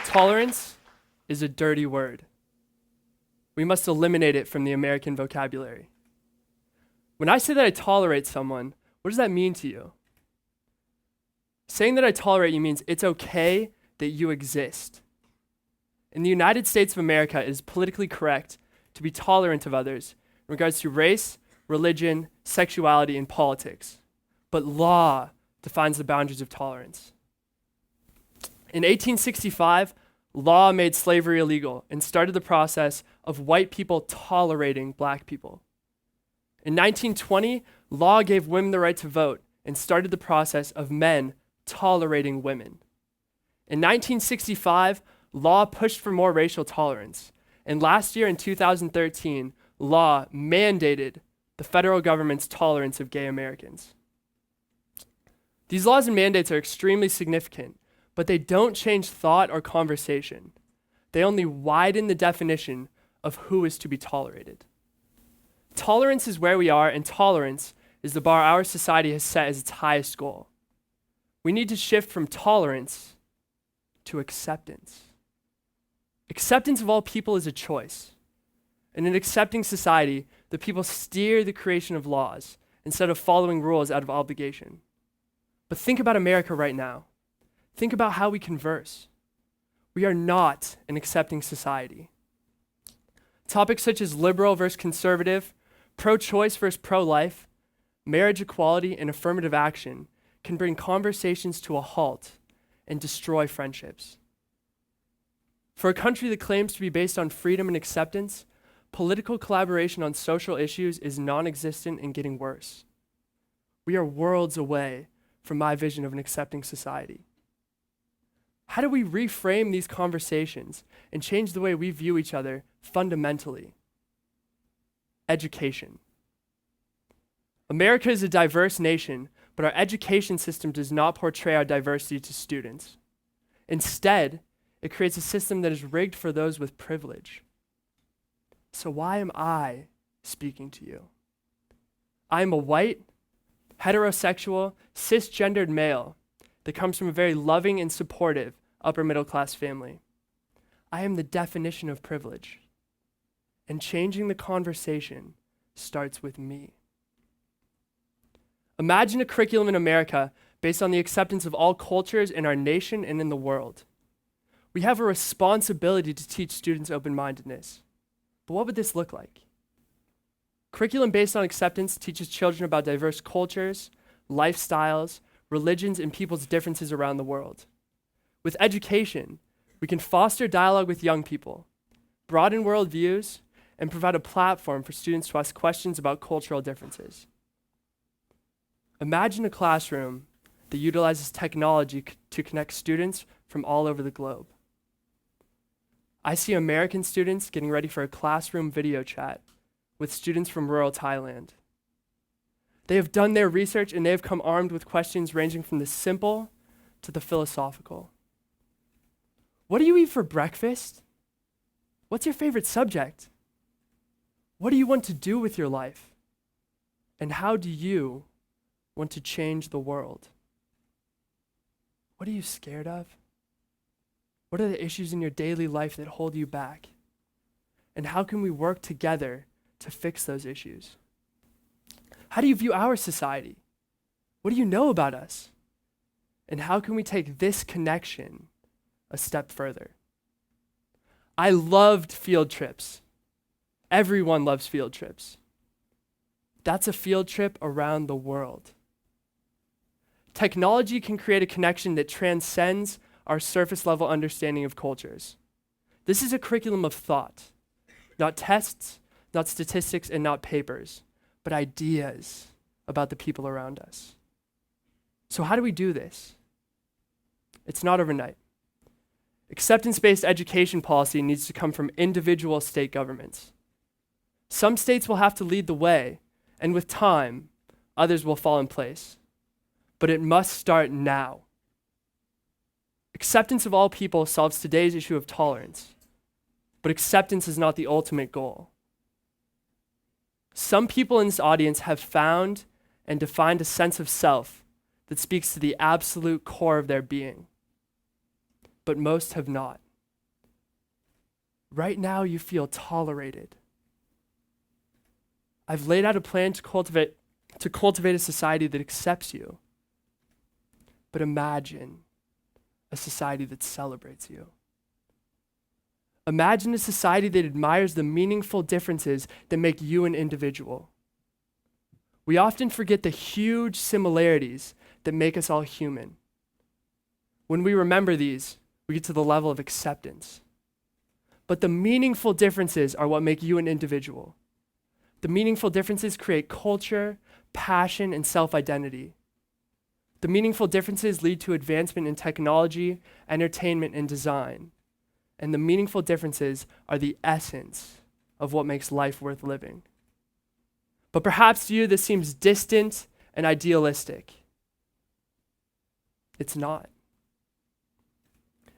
Tolerance is a dirty word. We must eliminate it from the American vocabulary. When I say that I tolerate someone, what does that mean to you? Saying that I tolerate you means it's okay that you exist. In the United States of America, it is politically correct to be tolerant of others in regards to race, religion, sexuality, and politics. But law defines the boundaries of tolerance. In 1865, law made slavery illegal and started the process of white people tolerating black people. In 1920, law gave women the right to vote and started the process of men tolerating women. In 1965, law pushed for more racial tolerance. And last year in 2013, law mandated the federal government's tolerance of gay Americans. These laws and mandates are extremely significant, but they don't change thought or conversation. They only widen the definition of who is to be tolerated. Tolerance is where we are, and tolerance is the bar our society has set as its highest goal. We need to shift from tolerance to acceptance. Acceptance of all people is a choice. In an accepting society, the people steer the creation of laws instead of following rules out of obligation. But think about America right now. Think about how we converse. We are not an accepting society. Topics such as liberal versus conservative, pro-choice versus pro-life, marriage equality, and affirmative action can bring conversations to a halt and destroy friendships. For a country that claims to be based on freedom and acceptance, political collaboration on social issues is non-existent and getting worse. We are worlds away from my vision of an accepting society. How do we reframe these conversations and change the way we view each other fundamentally? Education. America is a diverse nation, but our education system does not portray our diversity to students. Instead, it creates a system that is rigged for those with privilege. So why am I speaking to you? I am a white, heterosexual, cisgendered male that comes from a very loving and supportive upper middle class family. I am the definition of privilege. And changing the conversation starts with me. Imagine a curriculum in America based on the acceptance of all cultures in our nation and in the world. We have a responsibility to teach students open-mindedness. But what would this look like? Curriculum based on acceptance teaches children about diverse cultures, lifestyles, religions, and people's differences around the world. With education, we can foster dialogue with young people, broaden worldviews, and provide a platform for students to ask questions about cultural differences. Imagine a classroom that utilizes technology to connect students from all over the globe. I see American students getting ready for a classroom video chat with students from rural Thailand. They have done their research and they have come armed with questions ranging from the simple to the philosophical. What do you eat for breakfast? What's your favorite subject? What do you want to do with your life? And how do you want to change the world? What are you scared of? What are the issues in your daily life that hold you back? And how can we work together to fix those issues? How do you view our society? What do you know about us? And how can we take this connection a step further? I loved field trips. Everyone loves field trips. That's a field trip around the world. Technology can create a connection that transcends our surface level understanding of cultures. This is a curriculum of thought, not tests, not statistics, and not papers, but ideas about the people around us. So how do we do this? It's not overnight. Acceptance-based education policy needs to come from individual state governments. Some states will have to lead the way, and with time, others will fall in place. But it must start now. Acceptance of all people solves today's issue of tolerance, but acceptance is not the ultimate goal. Some people in this audience have found and defined a sense of self that speaks to the absolute core of their being, but most have not. Right now, you feel tolerated. I've laid out a plan to cultivate a society that accepts you. But imagine a society that celebrates you. Imagine a society that admires the meaningful differences that make you an individual. We often forget the huge similarities that make us all human. When we remember these, we get to the level of acceptance. But the meaningful differences are what make you an individual. The meaningful differences create culture, passion, and self-identity. The meaningful differences lead to advancement in technology, entertainment, and design. And the meaningful differences are the essence of what makes life worth living. But perhaps to you this seems distant and idealistic. It's not.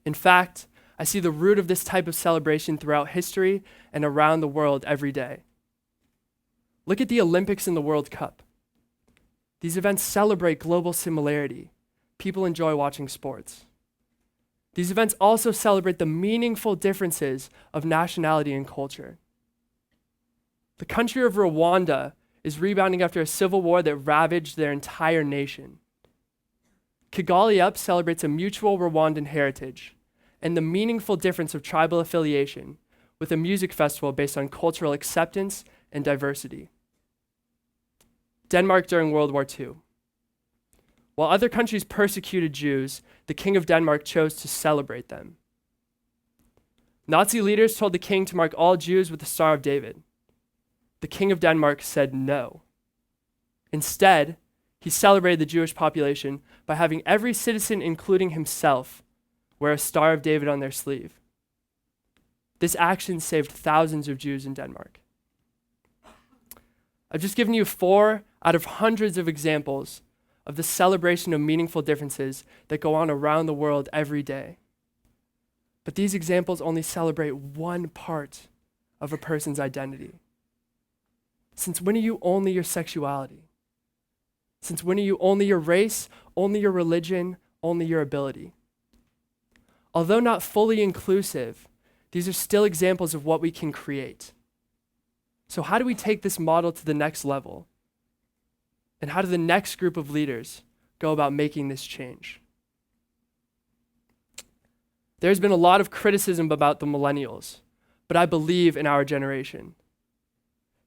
In fact, I see the root of this type of celebration throughout history and around the world every day. Look at the Olympics and the World Cup. These events celebrate global similarity. People enjoy watching sports. These events also celebrate the meaningful differences of nationality and culture. The country of Rwanda is rebounding after a civil war that ravaged their entire nation. Kigali Up celebrates a mutual Rwandan heritage and the meaningful difference of tribal affiliation with a music festival based on cultural acceptance and diversity. Denmark during World War II. While other countries persecuted Jews, the King of Denmark chose to celebrate them. Nazi leaders told the king to mark all Jews with the Star of David. The King of Denmark said no. Instead, he celebrated the Jewish population by having every citizen, including himself, wear a Star of David on their sleeve. This action saved thousands of Jews in Denmark. I've just given you 4 out of hundreds of examples of the celebration of meaningful differences that go on around the world every day. But these examples only celebrate one part of a person's identity. Since when are you only your sexuality? Since when are you only your race, only your religion, only your ability? Although not fully inclusive, these are still examples of what we can create. So how do we take this model to the next level? And how do the next group of leaders go about making this change? There's been a lot of criticism about the millennials, but I believe in our generation.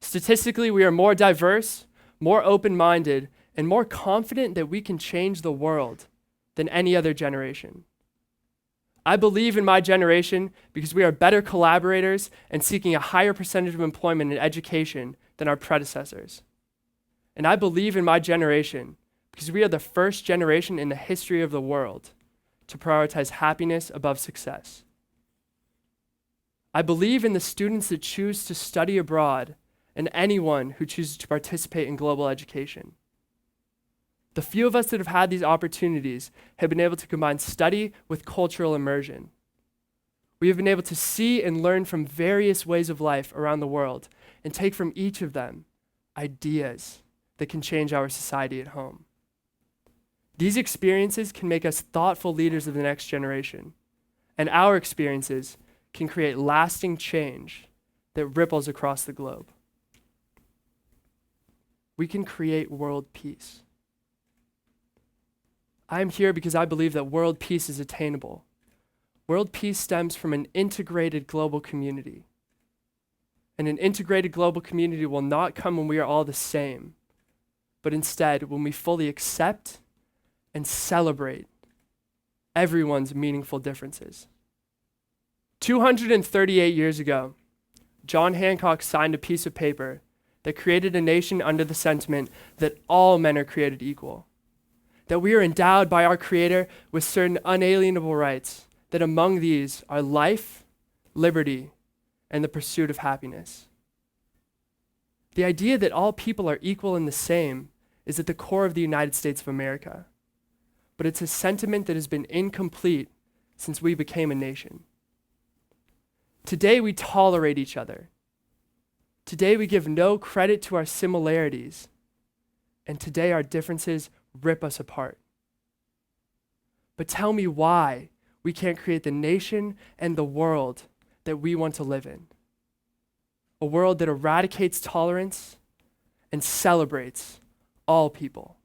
Statistically, we are more diverse, more open-minded, and more confident that we can change the world than any other generation. I believe in my generation because we are better collaborators and seeking a higher percentage of employment and education than our predecessors. And I believe in my generation because we are the first generation in the history of the world to prioritize happiness above success. I believe in the students that choose to study abroad and anyone who chooses to participate in global education. The few of us that have had these opportunities have been able to combine study with cultural immersion. We have been able to see and learn from various ways of life around the world and take from each of them ideas that can change our society at home. These experiences can make us thoughtful leaders of the next generation, and our experiences can create lasting change that ripples across the globe. We can create world peace. I am here because I believe that world peace is attainable. World peace stems from an integrated global community. And an integrated global community will not come when we are all the same, but instead when we fully accept and celebrate everyone's meaningful differences. 238 years ago, John Hancock signed a piece of paper that created a nation under the sentiment that all men are created equal, that we are endowed by our Creator with certain unalienable rights, that among these are life, liberty, and the pursuit of happiness. The idea that all people are equal and the same is at the core of the United States of America, but it's a sentiment that has been incomplete since we became a nation. Today we tolerate each other. Today we give no credit to our similarities, and today our differences rip us apart. But tell me why we can't create the nation and the world that we want to live in. A world that eradicates tolerance and celebrates all people.